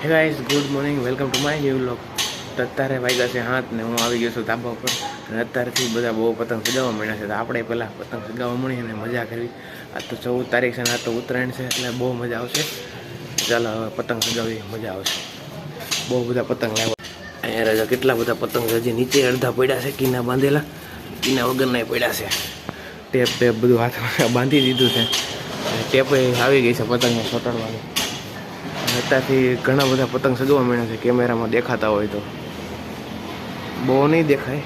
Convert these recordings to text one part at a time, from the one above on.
Hey guys, good morning, welcome to my new vlog. તો અત્યારે વાગ્યા છે 7 ને હું આવી ગયો છું ધાબા ઉપર. અને અત્યારથી બધા બહુ પતંગ સગાવવા મળ્યા છે. તો આપણે પહેલાં પતંગ સગાવવા મળી અને મજા કરવી. આજ તો 14 તારીખ છે ને આજ તો ઉત્તરાયણ છે એટલે બહુ મજા આવશે. ચાલો હવે પતંગ સગાવી, મજા આવશે. બહુ બધા પતંગ લાવ્યા અહીંયા રાજા. કેટલા બધા પતંગ હજી નીચે અડધા પડ્યા છે, કીના બાંધેલા, કીના વગરના પડ્યા છે. ટેપ બધું હાથમાં બાંધી દીધું છે. ટેપ આવી ગઈ છે પતંગને ચોંટાડવાની. અત્યારથી ઘણા બધા પતંગ સગાવવા મળ્યા છે. કેમેરામાં દેખાતા હોય તો બહુ નહીં દેખાય.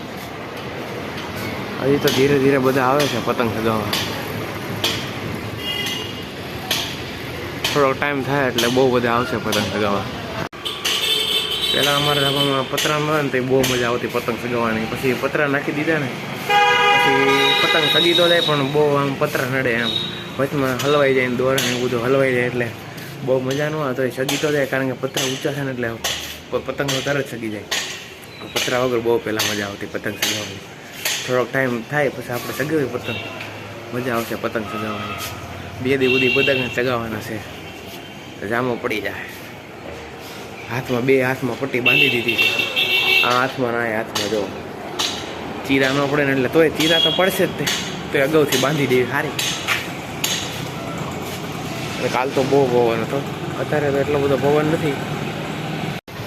હજી તો ધીરે ધીરે બધા આવે છે પતંગ સગાવવા. થોડોક ટાઈમ થાય એટલે બહુ બધા આવશે પતંગ સગાવવા. પહેલાં અમારા ધાબામાં પતરા મળે ને તો બહુ મજા આવતી પતંગ સગાવવાની. પછી પતરા નાખી દીધા ને પછી પતંગ સગી તો જાય પણ બહુ આમ પતરા નડે, એમ વચમાં હલવાઈ જાય ને દોરા ને બધું હલવાઈ જાય એટલે બહુ મજા ન આવે. તો એ સગી તો જાય કારણ કે પતરા ઊંચા છે ને એટલે પતંગો તરત સગી જાય. પતરા વગર બહુ પહેલાં મજા આવતી પતંગ સગાવવાની. થોડોક ટાઈમ થાય પછી આપણે સગાવી પતંગ, મજા આવશે પતંગ સગાવવાની. 2 દી સુધી પતંગ સગાવવાના છે તો જામો પડી જાય. હાથમાં 2 હાથમાં પટ્ટી બાંધી દીધી છે. આ હાથમાં ના આ હાથમાં જો ચીરા ન પડે ને એટલે તોય ચીરા તો પડશે જ તે, તો અગાઉથી બાંધી દેવી સારી. કાલ તો બહુ પવન હતો, અત્યારે તો એટલો બધો પવન નથી.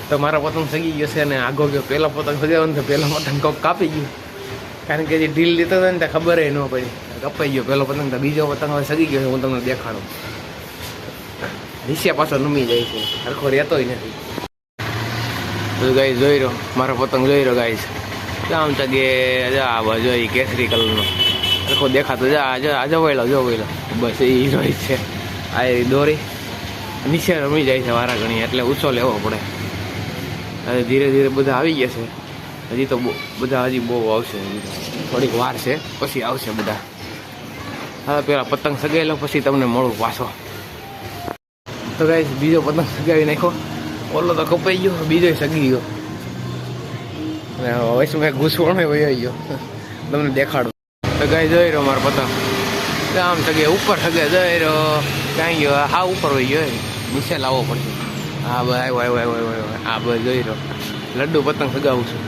તો મારો પતંગ સગી ગયો છે અને આગો ગયો. પહેલો પતંગ સગાવ્યો ને તો પહેલો પતંગ કોક કાપી ગયું, કારણ કે જે ઢીલ લીધો હતો ને ત્યાં ખબર ન પડી, કપાઈ ગયો પહેલો પતંગ. તો બીજો પતંગ હવે સગી ગયો છે, હું તમને દેખાડું. નીચે પાછો નમી જાય છે, સરખો રહેતોય નથી. તો ગાઈસ જોઈ રહ્યો મારો પતંગ, જોઈ રહ્યો ગાઈસ. આમ ચગે જા બાજુ કેસરી કલરનો સરખો દેખાતો. જા વળો જો વળો, બસ એ રોહિત છે. આ દોરી નીચે રમી જાય છે વારા ઘણી, એટલે ઊંચો લેવો પડે. હવે ધીરે ધીરે બધા આવી ગયા છે. હજી તો બધા હજી બહુ આવશે, થોડીક વાર છે પછી આવશે બધા. હવે પેલા પતંગ સગાવી લો પછી તમને મળું પાછો. તો ગાઈસ બીજો પતંગ સગાવી નાખ્યો. ઓલો તો કપાઈ ગયો, બીજો સગી ગયો. અને વૈશું કાંઈ ઘૂસવાનો વયો ગયો, તમને દેખાડું. તો ગાય જોઈ રહ્યો મારો પતંગ આમ સગે ઉપર સગે જોઈ રહ્યો. ક્યાં ગયો? હા ઉપર હોય ગયો, નીચે લાવવો પડશે. હા ભાઈ હા ભાઈ જોઈ રહ્યો. લડ્ડુ પતંગ સગાવું છું,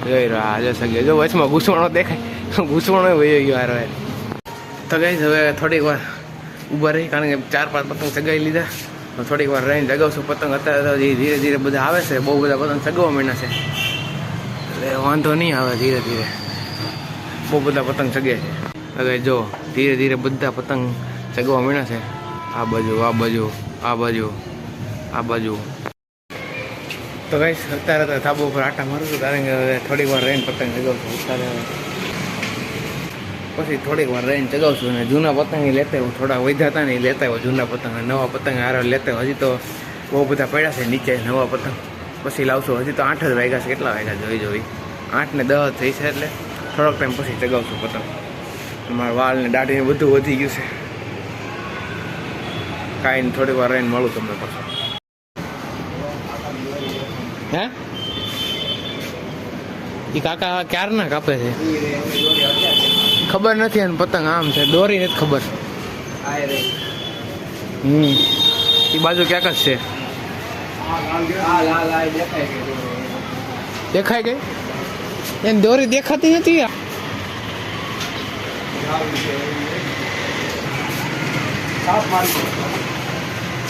જોઈ રહ્યો. હા જો સગે જો વચમાં ઘૂસવાણો દેખાય, ઘૂસવાણો વયો ગયો હારો. તો ગાઈસ હવે થોડીક વાર ઊભા રહી, કારણ કે 4-5 પતંગ સગાવી લીધા. થોડીક વાર રહીને જગાવશું પતંગ. અત્યારે તો ધીરે ધીરે બધા આવે છે, બહુ બધા પતંગ સગાવવા માંડ્યા છે એટલે વાંધો નહીં આવે. ધીરે ધીરે બહુ બધા પતંગ સગે છે. હવે જો ધીરે ધીરે બધા પતંગ સગાવવા માંડ્યા છે. આ બાજુ આ બાજુ આ બાજુ આ બાજુ. તો ગાઈસ અત્યારે તો ધાબા ઉપર આટા મારું છું, કારણ કે થોડીક વાર રહીને પતંગ સગાવશું. અત્યારે પછી થોડીક વાર રહીને ચગાવશું. અને જૂના પતંગ લેતા આવ્યો, થોડા વધ્યા હતા ને એ લેતા આવ્યો જૂના પતંગ. નવા પતંગ હારે લેતા આવ્યો. હજી તો બહુ બધા પડ્યા છે નીચે નવા પતંગ, પછી લાવશું. હજી તો 8 જ વાગ્યા છે. કેટલા વાગ્યા જોઈ 8 ને 10 થઈ છે, એટલે થોડોક ટાઈમ પછી ચગાવશું પતંગ. મારા વાળ ને દાઢીને બધું વધી ગયું છે. કાંઈ ને થોડીક વાર રહીને મળું તમને પાછું. હે એ કાકા ક્યારના કાપે છે ખબર નથી. અને પતંગ આમ છે, દોરી નથી ખબર. એ બાજુ ક્યાંક જ છે. દેખાય ગઈ એને દોરી દેખાતી નથી.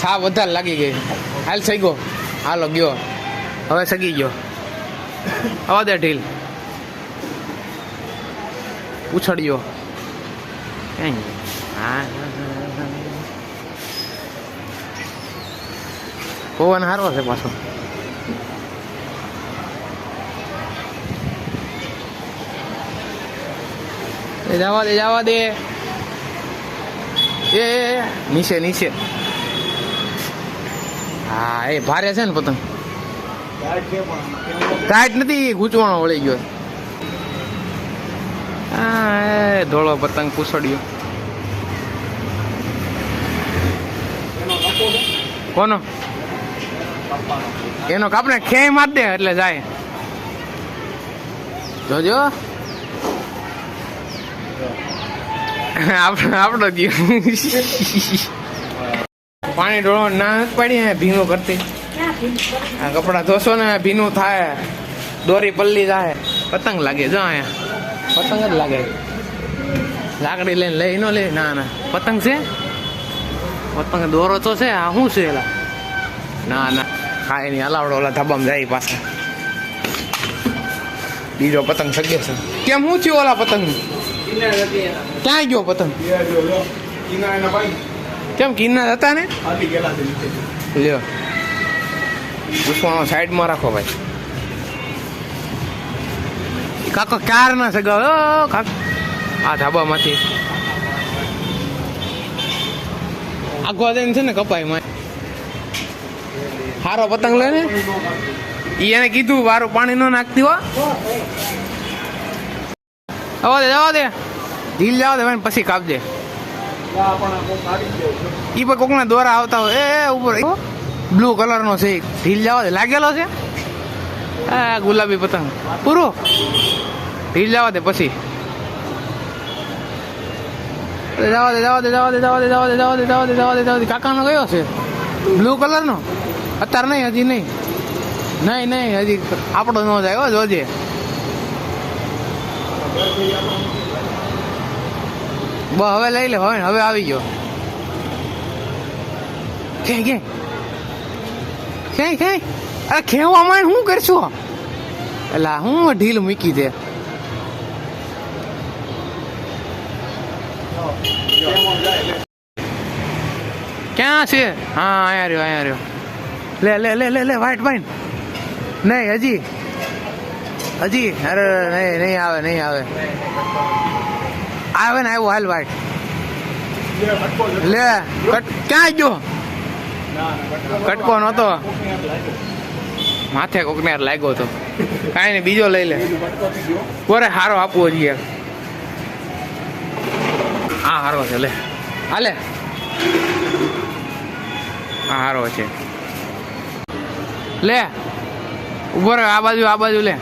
છાપ વધારે લાગી ગઈ. હાલ સહી ગયો, હાલો ગયો, હવે સગી ગયો. આવા દે ઢીલ, ઉછળ્યો. હા પવન સારો છે પાછો. જવા દે જવા દે. એ નીચે નીચે. હા એ ભારે છે ને પતંગ. ટાઈટ નથી, ગૂંચવાણો વળી ગયો. હા એ ધોળો પતંગ પૂછડ્યો. કોનો? એનો કાપને ખેઈ માર દે એટલે જાય. જોજો આપણો ગયો. પાણી ઢોળો ના નથી પાડી ભીનું કરતી. આ કપડા ધોશો ને ભીનું થાય, દોરી પલ્લી જાય, પતંગ લાગે. જો અહીંયા પતંગ જ લાગે. લાકડી લઈને લઈ ન લે. ના ના પતંગ છે, પતંગ દોરો તો છે. આ શું છે એલા? ના ના ખાય નહીં. હલાવડો ઓલા ધાબામાં જાય પાછા. બીજો પતંગ સગે છે. કેમ શું થયું ઓલા પતંગ? ક્યાં ગયો પતંગ? કેમ કિન્ના હતા ને? લ્યો દુશ્મનો સાઈડમાં રાખો ભાઈ. કાકો કાર ના સગાવ આ ધાબામાંથી આખો દઈને છે ને કપાઈમાં હારો પતંગ લે ને. એને કીધું વારું પાણી ન નાખતી હો. જવા દે જવા દે, ઢીલ જવા દે ભાઈ, પછી કાપજે. ઈ પર કોકના દોરા આવતા હોય. એ ઉપર બ્લુ કલર નો છે, ઢીલ જવા દે. લાગેલો છે આ ગુલાબી પતંગ પૂરો. ઢીલ જવા દે પછી. જવા દે જવા દે જવા દે જવા દે જવા દે જવા દે જવા દે જવા દે જવા દે. કાકાનો કયો છે? બ્લુ કલર નો. અત્યારે નહીં, હજી નહીં. નહીં નહીં હજી આપણો ન જાય. હો જોજે. હવે લઈ લે. હવે આવી ગયો. ક્યાંય ક્યાંય ક્યાંય ક્યાંય. અરે ખેવામાં શું કરશું? એટલે હું ઢીલ મૂકી દે. ક્યાં છે? હા અહીંયા રહ્યો, અહીંયા રહ્યો. લે લે લે લે લે વાઈટ વાઈન. નહીં હજી હજી. અરે નહીં નહીં આવે, નહીં આવે. આવે ને આવ્યો. હાલ વાઈટ લે. ક્યાં ગયો? કટકો નતો, માથે કોકને લાગ્યો હતો. કાંઈ નહીં, બીજો લઈ લે. કોરે હારો આપવો જોઈએ. હા હારો છે. લે હાલે. હા હારો છે. લે ઉભો રહે. આ બાજુ, આ બાજુ લે.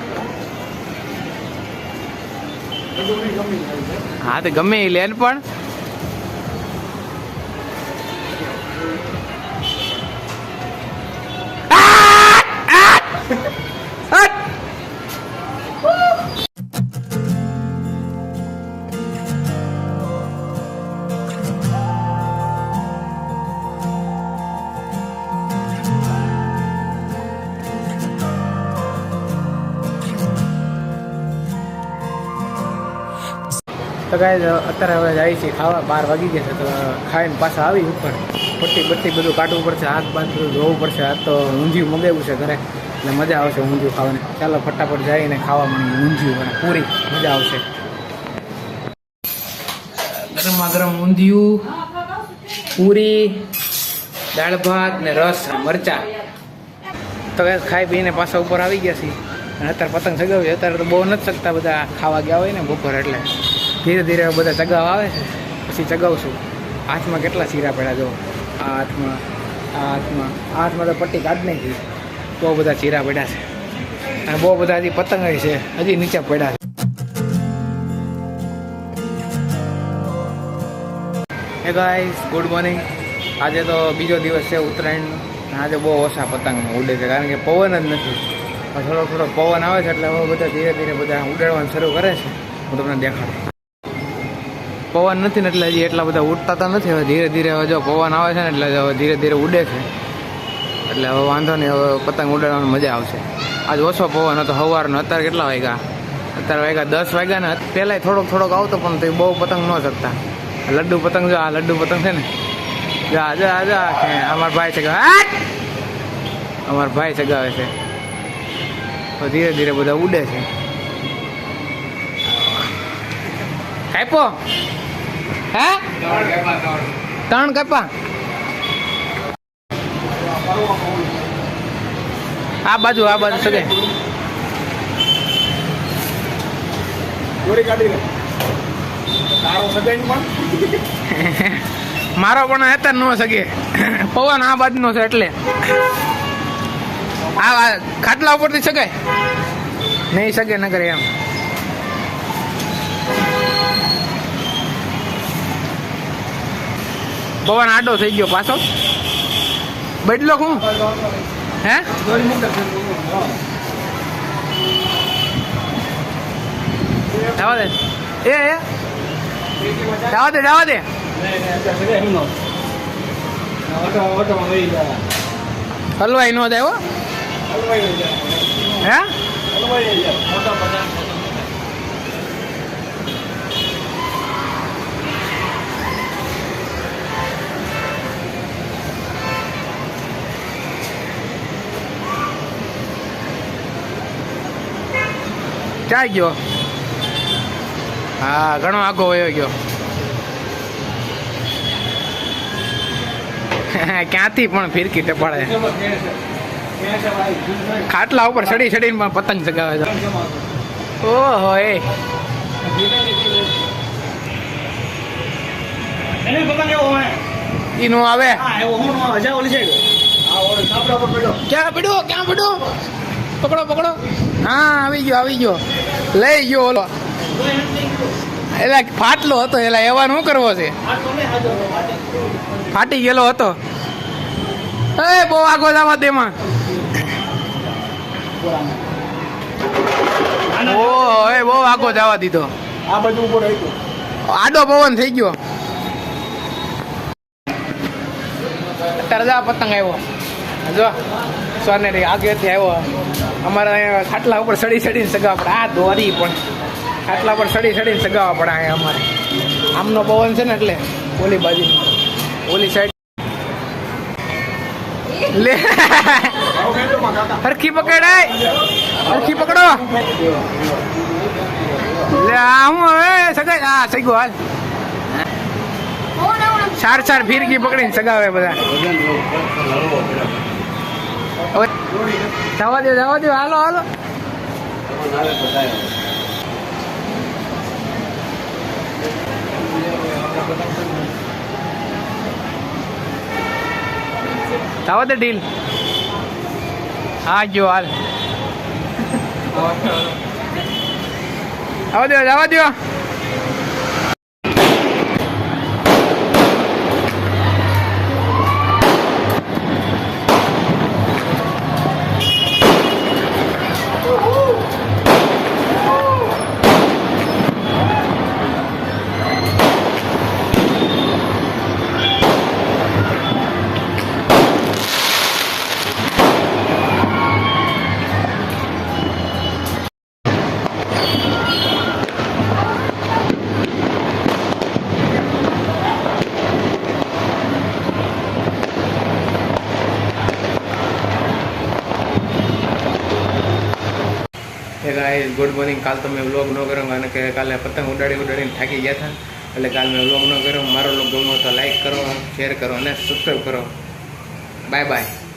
હા તો ગમે એ લે પણ. તો ગાય અત્યારે હવે જાય છે ખાવા. 12 વાગી ગયા છે. તો ખાઈને પાછા આવી ઉપર પટ્ટી બટ્ટી બધું કાઢવું પડશે, હાથ બાથ બધું ધોવું પડશે. આ તો ઊંધિયું મગાવ્યું છે ઘરે, એટલે મજા આવશે ઊંધિયું ખાવાની. ચાલો ફટાફટ જઈને ખાવા મળી ઊંધિયું અને પૂરી. મજા આવશે. ગરમા ગરમ ઊંધિયું, પૂરી, દાળ ભાત ને રસ, મરચા. તો ખાઈ પીને પાછા ઉપર આવી ગયા છીએ. અને અત્યારે પતંગ ચગાવ્યું. અત્યારે તો બહુ નથી શકતા, બધા ખાવા ગયા હોય ને બપોર, એટલે ધીરે ધીરે બધા ચગાવવા આવે છે. પછી ચગાવશું. હાથમાં કેટલા ચીરા પડ્યા જો. આ હાથમાં, આ હાથમાં, આ હાથમાં તો પટ્ટી કાઢ નાખી. બહુ બધા ચીરા પડ્યા છે. અને બહુ બધા હજી પતંગ છે, હજી નીચે પડ્યા છે. હે ગાઈસ, ગુડ મોર્નિંગ. આજે તો બીજો દિવસ છે ઉત્તરાયણનો. આજે બહુ ઓછા પતંગ ઉડે છે, કારણ કે પવન જ નથી. થોડો થોડો પવન આવે છે, એટલે હવે બધા ધીરે ધીરે બધા ઉડાડવાનું શરૂ કરે છે. હું તમને દેખાડું. પવન નથી ને એટલે હજી એટલા બધા ઉડતા તો નથી. હવે ધીરે ધીરે હવે જો પવન આવે છે ને એટલે હવે ધીરે ધીરે ઉડે છે. એટલે હવે વાંધો નહીં, હવે પતંગ ઉડાડવાની મજા આવશે. આજ ઓછો પવન હતો સવારનો. અત્યારે કેટલા વાગ્યા? અત્યારે વાગ્યા 10 વાગ્યા ને. પહેલાં થોડોક થોડોક આવતો, પણ તો બહુ પતંગ ન શકતા. લડ્ડુ પતંગ જો, આ લડ્ડુ પતંગ છે ને. જા જા જા. અમારા ભાઈ ચગાવે, અમારા ભાઈ ચગાવે છે. ધીરે ધીરે બધા ઉડે છે. કાપો હે? 3 કાપા. આ બાજુ, આ બાજુ સગે. મારો પણ અત્યારે ન સગે. પવન આ બાજુ નો છે એટલે. આ ખાટલા ઉપરથી સગાય નહીં સગે ન કરે એમ. પવન આડો થઈ ગયો પાછો. બદલો હું હે જવા દે જવા દે હલવાઈ નો આવ્યો હે ક્યાં ગયો હા ઘણો આગો વયો ગયો ક્યાંથી પણ ફિરકી ટપાડે ખાટલા ઉપર ચડી ચડીને પતંગ ચગાવે છે ઓહો ઈ નો આવે ક્યાં પડ્યો પકડો હા આવી ગયો લઈ ગયો ઓલો એટલે ફાટલો હતો એટલે એવા શું કરવો છે ફાટી ગયેલો હતો એ બહુ આગો જવા તેમાં ઓહો એ બહુ આગો જવા દીધો આ બધું ઉપર આવી આડો પવન થઈ ગયો તરજા પતંગ આવ્યો જો સોનેરી આગેથી આવ્યો અમારા અહીંયા ખાટલા ઉપર સડીને સગાવવા પડે આ દોરી પણ ખાટલા પર સડીને સગાવવા પડે અહીંયા અમારે આમનો પવન છે ને એટલે ઓલી બાજુ ઓલી સાઈડ લે હરખી પકડાય હરખી પકડો લે આ હું હવે સગાઈ હા સગો હાલ ચાર ફીરકી પકડીને સગાવે બધા જવા દો હાલો જવા દે ઢીલ હા જો હાલ જવા દો ગાઈસ ગુડ મોર્નિંગ કાલ તો મેં વ્લોગ ન કર્યો અને કે કાલે પતંગ ઉડાડીને થાકી ગયા હતા એટલે કાલ મેં વ્લોગ ન કર્યો મારો વ્લોગ ગમ્યો તો લાઈક કરો શેર કરો અને સબસ્ક્રાઈબ કરો બાય બાય